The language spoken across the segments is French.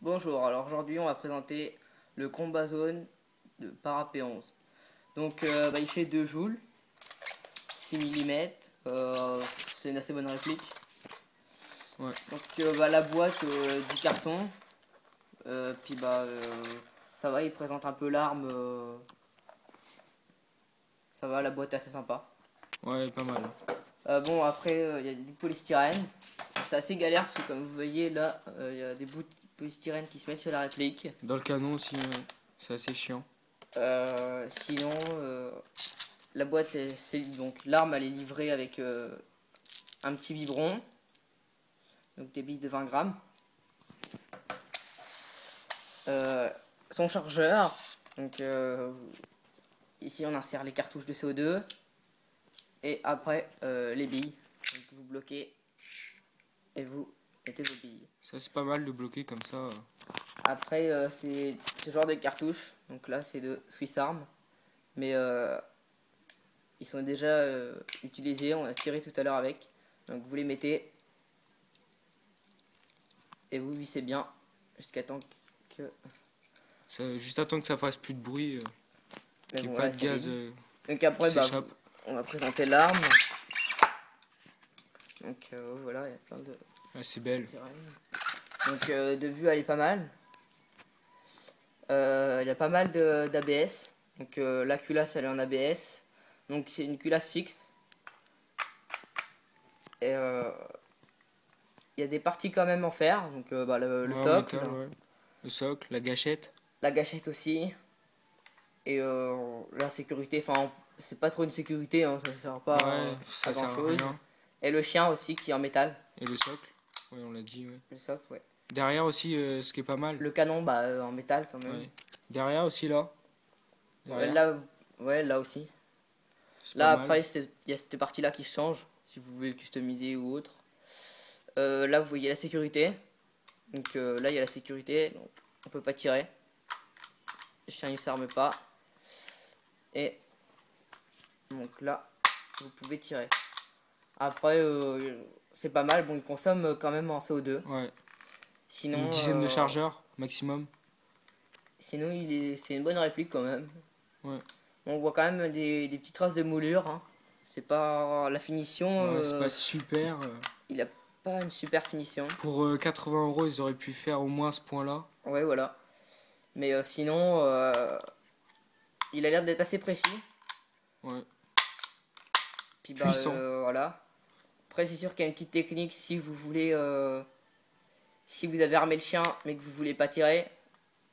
Bonjour, alors aujourd'hui on va présenter le combat zone de Parapet 11. Donc il fait 2 joules, 6 mm, c'est une assez bonne réplique. Ouais. Donc la boîte du carton, ça va, il présente un peu l'arme, ça va, la boîte est assez sympa. Ouais, pas mal. Bon après il y a du polystyrène, c'est assez galère parce que comme vous voyez là, il y a des bouts de polystyrène qui se mettent sur la réplique. Dans le canon aussi, c'est assez chiant. Sinon, la boîte, donc l'arme, elle est livrée avec un petit biberon, donc des billes de 20 grammes. Son chargeur, donc ici on insère les cartouches de CO2 et après les billes. Donc vous bloquez et vous mettez vos billes. Ça, c'est pas mal de bloquer comme ça. Après, c'est ce genre de cartouches, donc là c'est de Swiss Arm, mais ils sont déjà utilisés, on a tiré tout à l'heure avec. Donc vous les mettez et vous vissez bien jusqu'à temps que... Juste attends que ça fasse plus de bruit, Mais qu'il n'y bon, ait pas là, de ça gaz vide. qui Donc après, s'échappe. on va présenter l'arme. Donc voilà, il y a plein de... Ah, c'est belle. Donc de vue, elle est pas mal. Il y a pas mal d'ABS. Donc la culasse, elle est en ABS. Donc c'est une culasse fixe. Et il y a des parties quand même en fer. Donc le Ouais, en socle, métal, ouais. Le socle, la gâchette. la gâchette aussi. Et la sécurité, enfin c'est pas trop une sécurité, hein, ça sert pas Ouais, à ça grand sert à chose. rien. Et le chien aussi qui est en métal. Et le socle. Ouais, on l'a dit, ouais. Le socle, ouais. Derrière aussi, ce qui est pas mal. Le canon, en métal quand même. Ouais. Derrière aussi, là. Derrière. Là aussi. C'est Là pas après, mal. il y a cette partie là qui change, si vous voulez le customiser ou autre. Là vous voyez la sécurité. Donc là il y a la sécurité, donc on peut pas tirer. Le chien il s'arme pas. Et donc là, vous pouvez tirer. Après, c'est pas mal, bon il consomme quand même en CO2. Ouais. Sinon, Une dizaine de chargeurs, maximum. sinon c'est une bonne réplique quand même. Ouais. On voit quand même des petites traces de moulure, hein. C'est pas la finition. Ouais, c'est pas super. Il a pas une super finition. Pour 80 €, ils auraient pu faire au moins ce point-là. Ouais, voilà. Mais sinon, il a l'air d'être assez précis. Ouais. Puis Puissant. voilà. Après, c'est sûr qu'il y a une petite technique si vous voulez. Si vous avez armé le chien mais que vous voulez pas tirer,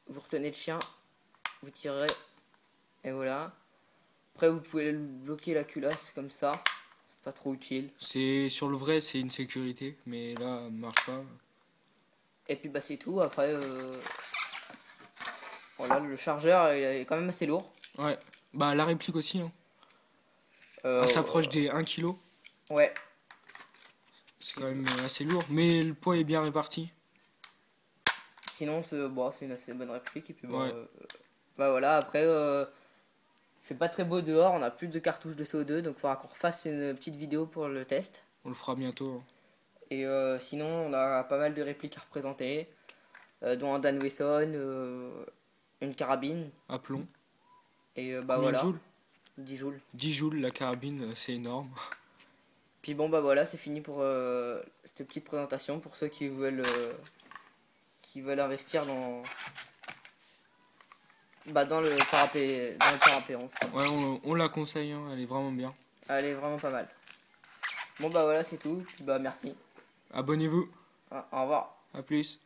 vous retenez le chien, vous tirez. Et voilà. Après, vous pouvez bloquer la culasse comme ça. Pas trop utile. C'est sur le vrai, c'est une sécurité, mais là, ça marche pas. Et puis c'est tout. Après, voilà, le chargeur il est quand même assez lourd. Ouais. Bah la réplique aussi, hein. Euh, Elle s'approche des 1 kg. Ouais. C'est quand même assez lourd, mais le poids est bien réparti. Sinon, c'est une assez bonne réplique. Et puis Ouais. voilà, après, il fait pas très beau dehors. On a plus de cartouches de CO2, donc il faudra qu'on refasse une petite vidéo pour le test. On le fera bientôt, hein. Et sinon, on a pas mal de répliques à représenter, dont un Dan Wesson, une carabine. À plomb. Et Combien voilà, de joules 10 joules. 10 joules, la carabine, c'est énorme. Puis voilà, c'est fini pour cette petite présentation pour ceux qui veulent investir dans le parapet 11. Ouais, on la conseille, hein, elle est vraiment bien. Elle est vraiment pas mal. Bon voilà, c'est tout. Puis merci. Abonnez-vous. Au revoir. À plus.